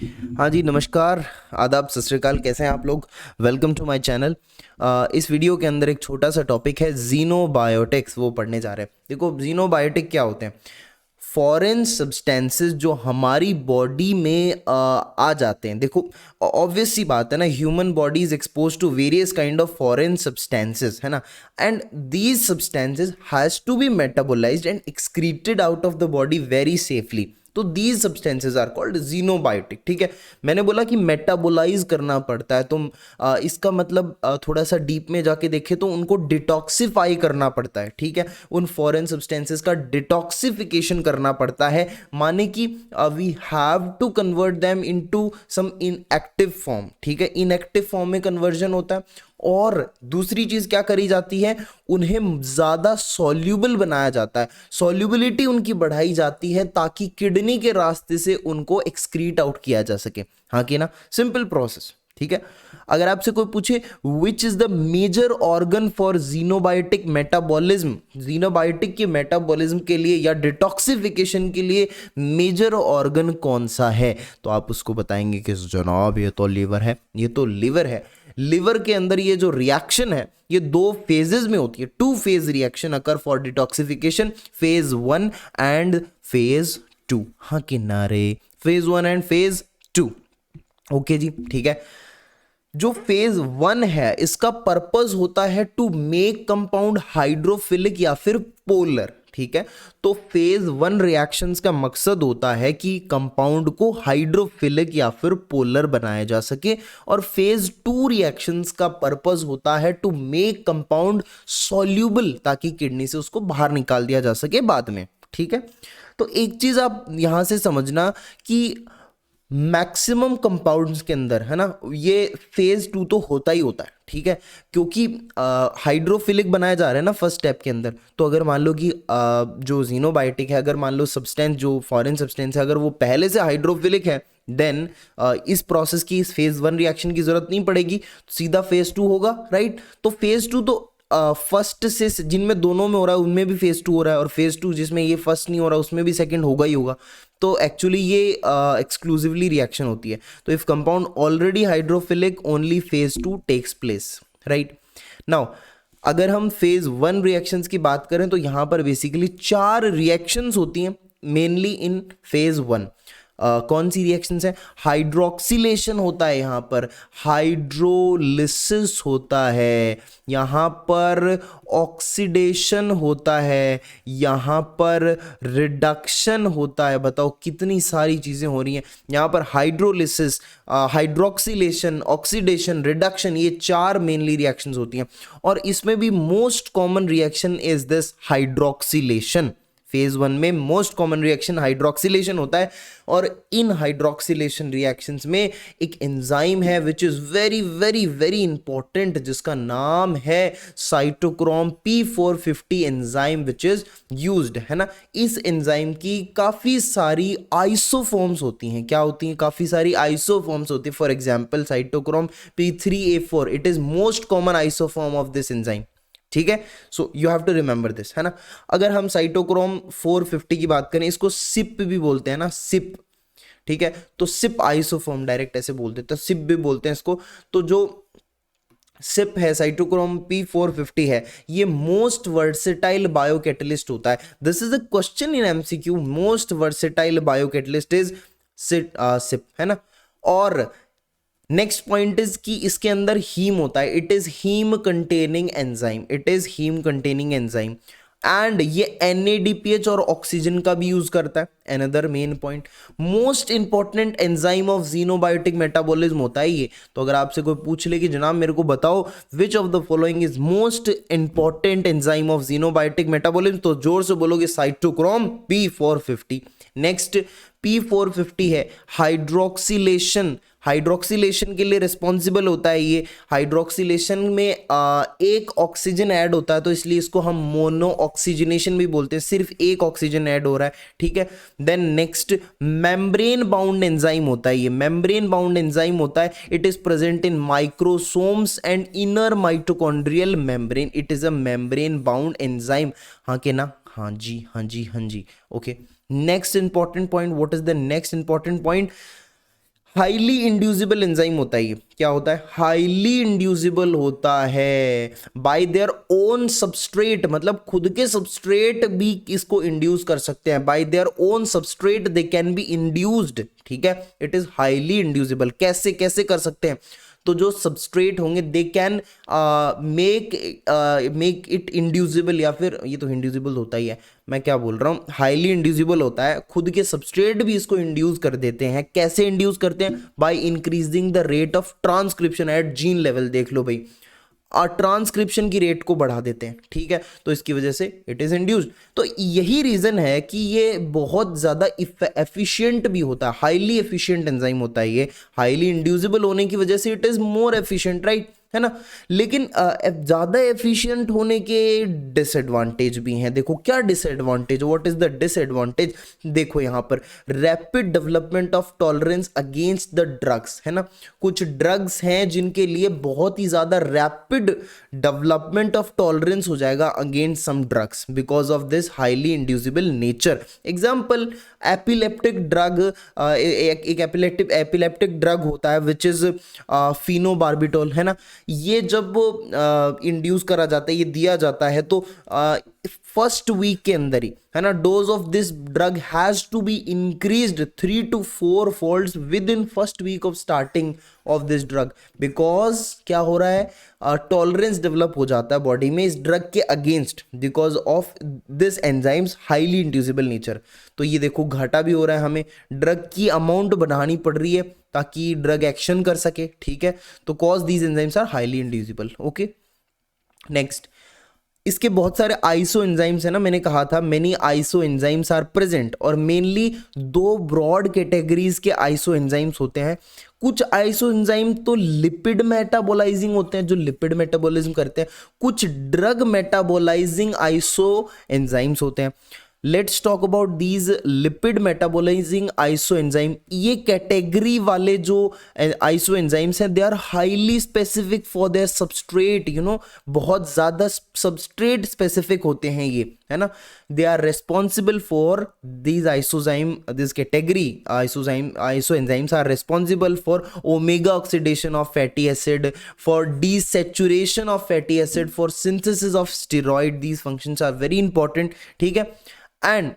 हाँ जी, नमस्कार, आदाब, सत श्री अकाल। कैसे हैं आप लोग? Welcome to my channel. इस वीडियो के अंदर एक छोटा सा टॉपिक है जीनोबायोटिक्स, वो पढ़ने जा रहे हैं। देखो, जीनोबायोटिक क्या होते हैं? फॉरेन सब्सटेंसेस जो हमारी बॉडी में आ जाते हैं। देखो, ऑब्वियस सी बात है ना, human body is expose to various kind of foreign substances, है ना। And these substances has to be metabolised and excreted out of the body very safely. तो these substances are called xenobiotic. ठीक है, मैंने बोला कि मेटाबोलाइज करना पड़ता है, तो इसका मतलब थोड़ा सा डीप में जाके देखें तो उनको डिटॉक्सिफाई करना पड़ता है। ठीक है, उन फॉरेन सब्सटेंसेज का डिटॉक्सिफिकेशन करना पड़ता है, माने कि we have to convert them into some inactive form. ठीक है, इनएक्टिव फॉर्म में कन्वर्जन होता है। और दूसरी चीज क्या करी जाती है, उन्हें ज्यादा सॉल्यूबल बनाया जाता है, सॉल्युबिलिटी उनकी बढ़ाई जाती है ताकि किडनी के रास्ते से उनको एक्सक्रीट आउट किया जा सके। हाँ कि ना, सिंपल प्रोसेस। ठीक है, अगर आपसे कोई पूछे which is the major organ for xenobiotic metabolism, xenobiotic के मेटाबॉलिज्म के लिए या डिटॉक्सिफिकेशन के लिए मेजर ऑर्गन कौन सा है, तो आप उसको बताएंगे कि जनाब ये तो लीवर है। ये तो लीवर है। लिवर के अंदर ये जो रिएक्शन है ये दो फेजेस में होती है। Two phase reaction occur for detoxification, phase 1 and phase 2। हाँ किनारे, फेज 1 एंड फेज 2। ओके जी, ठीक है। जो फेज 1 है इसका पर्पस होता है टू मेक कंपाउंड हाइड्रोफिलिक या फिर पोलर। ठीक है, तो फेज 1 रिएक्शंस का मकसद होता है कि कंपाउंड को हाइड्रोफिलिक या फिर पोलर बनाया जा सके, और फेज 2 रिएक्शंस का पर्पस होता है टू मेक कंपाउंड सॉल्यूबल, ताकि किडनी से उसको बाहर निकाल दिया जा सके बाद में। ठीक है, तो एक चीज आप यहां से समझना कि मैक्सिमम कंपाउंड्स के अंदर, है ना, ये फेज 2 तो होता ही होता है। ठीक है, क्योंकि हाइड्रोफिलिक बनाया जा रहा है ना फर्स्ट स्टेप के अंदर। तो अगर मान लो कि जो जीनोबायोटिक है, अगर मान लो सब्सटेंस जो फॉरेन सब्सटेंस है अगर वो पहले से हाइड्रोफिलिक है, देन इस प्रोसेस की, इस फेज 1 रिएक्शन की जरूरत नहीं पड़ेगी, सीधा फेज 2 होगा। राइट, तो फेज 2 तो फर्स्ट से जिनमें दोनों में हो रहा है उनमें भी फेज 2 हो रहा है, और फेज 2 जिसमें ये फर्स्ट नहीं हो रहा उसमें भी सेकंड होगा ही होगा। तो एक्चुअली ये एक्सक्लूसिवली रिएक्शन होती है। तो if compound already hydrophilic, only phase 2 takes place. Right now, अगर हम फेज 1 रिएक्शंस की बात करें तो यहां पर बेसिकली 4 रिएक्शंस होती हैं मेनली इन फेज 1। कौन सी रिएक्शंस है? हाइड्रोक्सिलेशन होता है यहाँ पर, हाइड्रोलिसिस होता है, यहाँ पर ऑक्सीडेशन होता है, यहाँ पर रिडक्शन होता है। बताओ कितनी सारी चीजें हो रही हैं यहाँ पर। हाइड्रोलिसिस, हाइड्रोक्सिलेशन, ऑक्सीडेशन, रिडक्शन, ये 4 मेनली रिएक्शंस होती हैं, और इसमें भी most common reaction is this hydroxylation. Phase 1 में मोस्ट कॉमन रिएक्शन हाइड्रोक्सिलेशन होता है, और इन हाइड्रोक्सिलेशन रिएक्शंस में एक एंजाइम है which is very very very important, जिसका नाम है cytochrome P450 enzyme which is used, है ना। इस एंजाइम की काफी सारी आइसोफॉर्म्स होती हैं। क्या होती हैं? काफी सारी आइसोफॉर्म्स होती है। For example cytochrome P3A4, it is most common isoform of this enzyme. ठीक है, so you have to remember this, है ना। अगर हम साइटोक्रोम 450 की बात करें, इसको सिप भी बोलते हैं ना, सिप। ठीक है, तो सिप आइसोफॉर्म डायरेक्ट ऐसे बोल देते हैं, सिप भी बोलते हैं इसको। तो जो सिप है, साइटोक्रोम P450 है, ये मोस्ट वर्सेटाइल बायोकैटलिस्ट होता है। This is a question in MCQ, most versatile biocatalyst is CYP, है ना। और नेक्स्ट पॉइंट इज कि इसके अंदर हीम होता है, it is heme containing enzyme, it is heme containing enzyme. And ये NADPH और ऑक्सीजन का भी यूज करता है। Another main point, most important enzyme of xenobiotic metabolism होता है ये। तो अगर आपसे कोई पूछ ले कि जनाब मेरे को बताओ which of the following is most important enzyme of xenobiotic metabolism, तो जोर से बोलोगे साइटोक्रोम P450। नेक्स्ट P450 है हाइड्रोक्सिलेशन। हाइड्रोक्सिलेशन के लिए रिस्पॉन्सिबल होता है ये। हाइड्रोक्सिलेशन में एक ऑक्सीजन ऐड होता है, तो इसलिए इसको हम मोनो ऑक्सीजनेशन भी बोलते हैं, सिर्फ एक ऑक्सीजन ऐड हो रहा है। ठीक है, then next membrane bound enzyme होता है ये। मेम्ब्रेन बाउंड एंजाइम होता है, it is present in microsomes and inner mitochondrial membrane, it is a membrane bound enzyme. हाँ के ना? हाँ जी, हाँ जी, हाँ जी। Okay, next important point, what is the next important point? Highly inducible enzyme होता है ये। क्या होता है? हाईली इंड्यूसिबल होता है बाय देयर ओन सबस्ट्रेट, मतलब खुद के सबस्ट्रेट भी इसको इंड्यूस कर सकते हैं। Bye their own substrate they can be induced, ठीक है। It is highly inducible. कैसे कैसे कर सकते हैं? तो जो सबस्ट्रेट होंगे they can make it inducible, या फिर ये तो इंड्यूसिबल होता ही है, मैं क्या बोल रहा हूँ, हाईली इंड्यूसिबल होता है। खुद के सबस्ट्रेट भी इसको इंड्यूस कर देते हैं। कैसे इंड्यूस करते हैं? By increasing the rate of transcription at gene level. देख लो भाई, और ट्रांसक्रिप्शन की रेट को बढ़ा देते हैं, ठीक है। तो इसकी वजह से इट इज इंड्यूस्ड। तो यही रीजन है कि ये बहुत ज्यादा एफिशिएंट भी होता है, हाईली एफिशिएंट एंजाइम होता है ये। हाईली इंड्यूसिबल होने की वजह से it is more efficient, right, है ना। लेकिन ज्यादा एफिशिएंट होने के डिसएडवांटेज भी हैं। देखो क्या disadvantage, what is the disadvantage? देखो यहां पर rapid development of tolerance against the drugs, है ना। कुछ ड्रग्स हैं जिनके लिए बहुत ही ज्यादा रैपिड डेवलपमेंट ऑफ टॉलरेंस हो जाएगा against some drugs because of this highly inducible nature. Example, epileptic drug, एक एपिलेप्टिक ड्रग होता है विच इज फिनोबार्बिटोल, है ना। ये जब इंड्यूस करा जाता है, ये दिया जाता है, तो फर्स्ट वीक के अंदर ही, है ना, dose of this drug has to be increased 3 to 4 folds within first week of starting of this drug. Because क्या हो रहा है, टॉलरेंस डेवलप हो जाता है बॉडी में इस ड्रग के against because of this enzymes highly inducible nature. तो ये देखो घाटा भी हो रहा है, हमें ड्रग की अमाउंट बढ़ानी पड़ रही है ताकि ड्रग एक्शन कर सके, ठीक है। तो cause these enzymes are highly inducible. Okay, next, इसके बहुत सारे आइसो एंजाइम्स है ना, मैंने कहा था many iso enzymes are present, और मेनली दो ब्रॉड कैटेगरीज के आइसो एंजाइम्स होते हैं। कुछ आइसो एंजाइम तो लिपिड मेटाबोलाइजिंग होते हैं, जो लिपिड मेटाबॉलिज्म करते हैं। कुछ ड्रग मेटाबोलाइजिंग आइसो एंजाइम्स होते हैं। Let's talk about these lipid metabolising iso enzyme. ये कैटेगरी वाले जो आइसो एंजाइम्स हैं, they are highly specific for their substrate, you know, बहुत ज्यादा सबस्ट्रेट स्पेसिफिक होते हैं ये, है ना। They are responsible for these isozyme, this category iso enzymes are responsible for omega oxidation of fatty acid, for desaturation of fatty acid, for synthesis of steroid. These functions are very important, ठीक है। And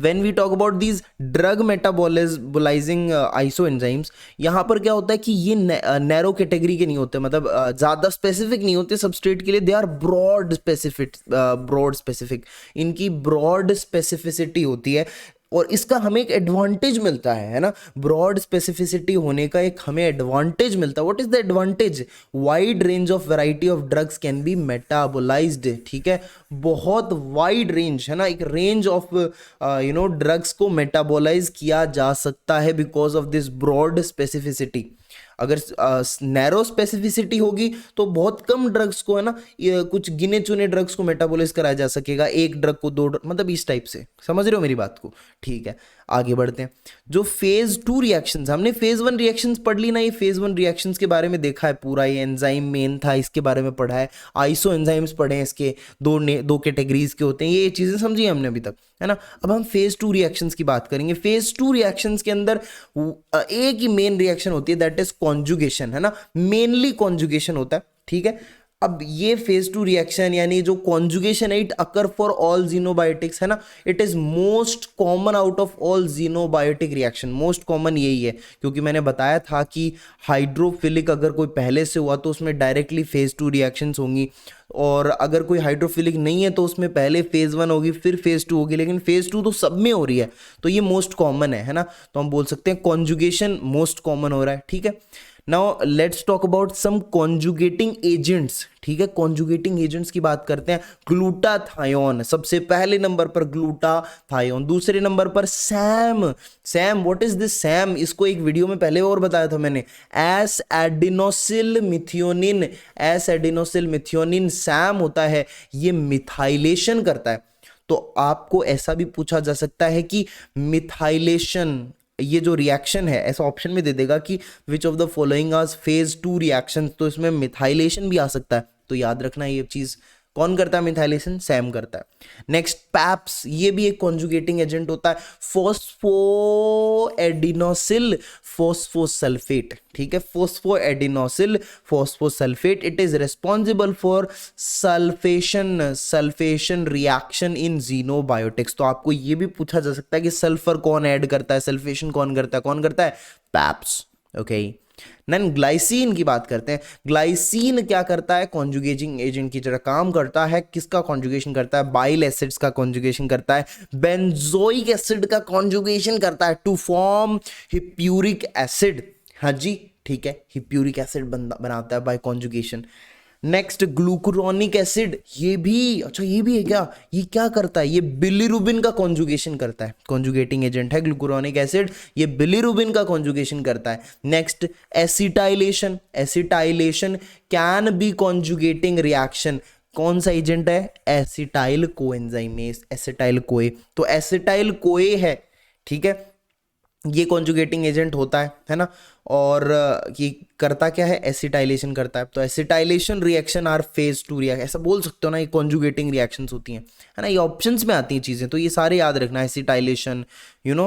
when we talk about these drug metabolizing isoenzymes, यहाँ पर क्या होता है कि ये narrow category के नहीं होते, मतलब ज़्यादा स्पेसिफिक नहीं होते सबस्ट्रेट के लिए। दे आर ब्रॉड स्पेसिफिक, इनकी ब्रॉड स्पेसिफिसिटी होती है, और इसका हमें एक एडवांटेज मिलता है ना। ब्रॉड स्पेसिफिसिटी होने का एक हमें एडवांटेज मिलता है। What is the advantage? Wide range of variety of drugs can be metabolised, ठीक है। बहुत वाइड रेंज, है ना, एक रेंज ऑफ ड्रग्स को मेटाबोलाइज किया जा सकता है because of this broad specificity. अगर नैरो स्पेसिफिसिटी होगी तो बहुत कम ड्रग्स को, है ना, कुछ गिने चुने ड्रग्स को मेटाबोलाइज कराया जा सकेगा, एक ड्रग को 2 मतलब इस टाइप से। समझ रहे हो मेरी बात को? ठीक है, आगे बढ़ते हैं। जो फेज 2 रिएक्शंस, हमने फेज 1 रिएक्शंस पढ़ ली ना, ये फेज 1 रिएक्शंस के बारे में देखा है पूरा, ये एंजाइम मेन था, इसके बारे में पढ़ा है। आइसो एंजाइम्स पढ़े हैं, इसके दो कैटेगरीज के होते हैं, ये चीजें समझी हमने अभी तक, है ना। अब हम फेज 2 रिएक्शंस की बात करेंगे। फेज 2 रिएक्शंस के अंदर एक ही मेन रिएक्शन होती है, दैट इज कॉन्जुगेशन, है ना, मेनली कॉन्जुगेशन होता है, ठीक है। अब ये फेज 2 रिएक्शन यानी जो कॉन्जुगेशन है, इट अकर फॉर ऑल जीनोबायोटिक्स, है ना। It is most common out of all xenobiotic reaction, most common यही है, क्योंकि मैंने बताया था कि हाइड्रोफिलिक अगर कोई पहले से हुआ तो उसमें डायरेक्टली फेज 2 रिएक्शंस होंगी, और अगर कोई हाइड्रोफिलिक नहीं है तो उसमें पहले फेज 1 होगी फिर फेज 2 होगी, लेकिन फेज 2 तो सब में हो रही है, तो ये मोस्ट कॉमन है ना। तो हम बोल सकते हैं कॉन्जुगेशन मोस्ट कॉमन हो रहा है, ठीक है। Now let's talk about some conjugating agents, ठीक है। कॉन्जुगेटिंग एजेंट्स की बात करते हैं। ग्लूटाथायोन सबसे पहले नंबर पर, ग्लूटाथायोन। दूसरे नंबर पर Sam. What is this Sam? इसको एक वीडियो में पहले और बताया था मैंने, एस एडिनोसिल मिथियोनिन सैम होता है, ये मिथाइलेशन करता है। तो आपको ऐसा भी पूछा जा सकता है कि मिथाइलेशन, ये जो रिएक्शन है, ऐसा ऑप्शन में दे देगा कि which of the following R phase 2 reaction, तो इसमें मिथाइलेशन भी आ सकता है। तो याद रखना ये चीज कौन करता है मिथाइलेशन? सैम करता है। नेक्स्ट पैप्स, ये भी एक कॉन्जुगेटिंग एजेंट होता है। फोस्फोएडिनोसिल फोस्फोसल्फेट, ठीक है, phosphoadenosyl phosphosulfate, it is responsible for sulfation reaction in xenobiotics. तो आपको ये भी पूछा जा सकता है कि सल्फर कौन ऐड करता है, सल्फेशन कौन करता है? कौन करता है? पैप्स। ओके, देन ग्लाइसिन की बात करते हैं। ग्लाइसिन क्या करता है? कॉन्जुगेटिंग एजेंट की तरह काम करता है। किसका कॉन्जुगेशन करता है? बाइल एसिड्स का कॉन्जुगेशन करता है, बेंजोइक एसिड का कॉन्जुगेशन करता है टू फॉर्म हिप्यूरिक एसिड। हाँ जी, ठीक है, हिप्यूरिक एसिड बनाता है बाय कॉन्जुगेशन। नेक्स्ट ग्लूकुरोनिक एसिड, ये भी, अच्छा ये भी है क्या? ये क्या करता है? ये बिलीरुबिन का कॉन्जुगेशन करता है, कॉन्जुगेटिंग एजेंट है ग्लूकुरोनिक एसिड, ये बिलीरुबिन का कॉन्जुगेशन करता है। Next acetylation, acetylation can be conjugating reaction. कौन सा एजेंट है? Acetyl कोएंजाइमेज, acetyl CoA. तो एसिटाइल कोए है, ठीक है, ये कॉन्जुगेटिंग एजेंट होता है ना। और ये करता क्या है? एसिटाइलेशन करता है। तो acetylation reaction R phase 2 reaction, ऐसा बोल सकते हो ना, ये कॉन्जुगेटिंग रिएक्शंस होती हैं, है ना, ये ऑप्शंस में आती हैं चीज़ें, तो ये सारे याद रखना। एसिटाइलेशन, यू नो,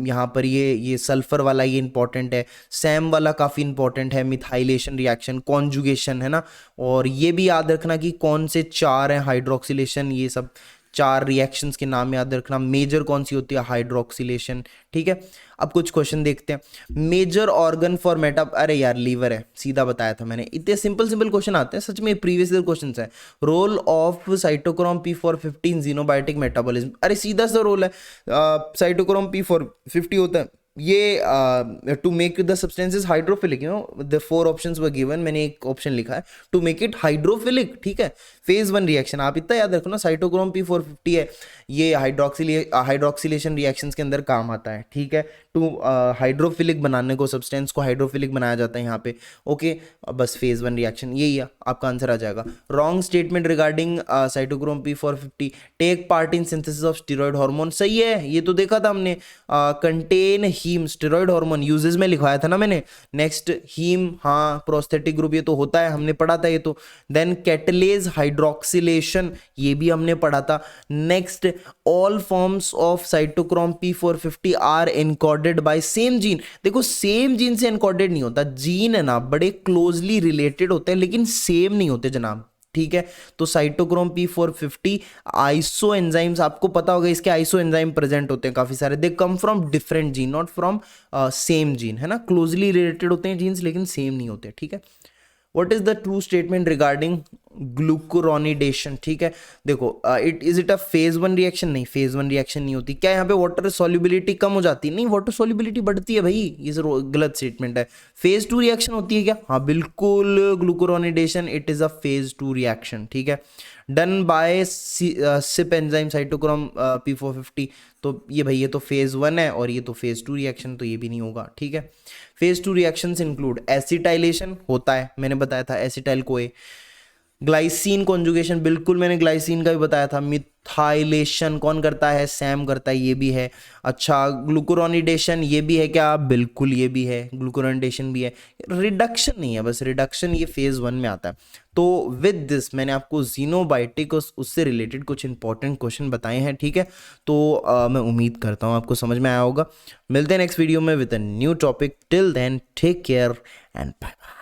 यहाँ पर ये सल्फर वाला ये इंपॉर्टेंट है, सैम वाला काफ़ी इंपॉर्टेंट है, मिथाइलेशन रिएक्शन, कॉन्जुगेशन, है ना। और ये भी याद रखना कि कौन से 4 हैं, हाइड्रोक्सिलेशन, ये सब 4 रिएक्शंस के नाम याद रखना। मेजर कौन सी होती है? हाइड्रोक्सिलेशन, ठीक है। अब कुछ क्वेश्चन देखते हैं। मेजर ऑर्गन फॉर अरे यार लीवर है, सीधा बताया था मैंने। इतने सिंपल सिंपल क्वेश्चन आते हैं सच में, प्रीवियस ईयर क्वेश्चन है। Role of cytochrome P450 xenobiotic metabolism, अरे सीधा सा रोल है, साइटोक्रोम P450 होता है ये to make the substances hydrophilic, you know the 4 options were given, मैंने एक ऑप्शन लिखा है टू मेक इट हाइड्रोफिलिक, ठीक है। फेज 1 रिएक्शन आप इतना याद रखो ना, साइटोक्रोम P450 है, ये हाइड्रोक्सिलेशन रिएक्शंस के अंदर काम आता है, ठीक है। टू हाइड्रोफिलिक बनाने को, सब्सटेंस को हाइड्रोफिलिक बनाया जाता है यहाँ पे। ओके, बस फेज 1 रिएक्शन यही है, आपका आंसर आ जाएगा। Wrong statement regarding cytochrome P450, take part in synthesis of steroid hormone, सही है, ये तो देखा था हमने। Contain heme, steroid hormone uses में लिखवाया था ना मैंने। नेक्स्ट हीम, हाँ, प्रोस्थेटिक ग्रुप, ये तो होता है, हमने पढ़ा था ये तो। देन कैटलेज हाइड्रोक्सिलेशन, ये भी हमने पढ़ा था। Next, all forms of cytochrome P450 are encoded by same gene. देखो सेम जीन से एनकोडेड नहीं होता, जीन है ना बड़े क्लोजली रिलेटेड होते हैं लेकिन सेम नहीं होते जनाब, ठीक है। तो साइटोक्रोम P450 आइसो एंजाइम्स, आपको पता होगा इसके आइसो एंजाइम प्रेजेंट होते हैं काफी सारे, they come from different gene, not from same gene, है ना, क्लोजली रिलेटेड होते हैं जीन्स लेकिन सेम नहीं होते, ठीक है। What is the true statement regarding glucuronidation, ठीक है। देखो इट अ फेज 1 रिएक्शन? नहीं, फेज 1 रिएक्शन नहीं होती। क्या यहाँ पे वाटर सॉल्युबिलिटी कम हो जाती है? नहीं, वाटर सॉल्युबिलिटी बढ़ती है भाई, ये गलत स्टेटमेंट है। फेज 2 रिएक्शन होती है क्या? हाँ बिल्कुल, glucuronidation it is a phase 2 reaction, ठीक है। Done by CYP enzyme cytochrome P450, तो ये भाई ये तो फेज 1 है और ये तो फेज 2 रिएक्शन, तो ये भी नहीं होगा, ठीक है। फेज 2 रिएक्शंस इंक्लूड एसिटाइलेशन होता है, मैंने बताया था, एसिटाइल कोए। ग्लाइसिन कॉन्जुगेशन, बिल्कुल मैंने ग्लाइसिन का भी बताया था। मिथाइलेशन कौन करता है? सैम करता है, ये भी है। अच्छा, ग्लूकुरोनिडेशन ये भी है क्या? बिल्कुल ये भी है, ग्लूकुरोनिडेशन भी है। रिडक्शन नहीं है, बस रिडक्शन ये फेज 1 में आता है। तो विद दिस मैंने आपको ज़ीनोबायोटिक उससे रिलेटेड कुछ इंपॉर्टेंट क्वेश्चन बताए हैं, ठीक है। तो मैं उम्मीद करता हूँ आपको समझ में आया होगा। मिलते हैं नेक्स्ट वीडियो में with a new topic. Till then take care and bye bye.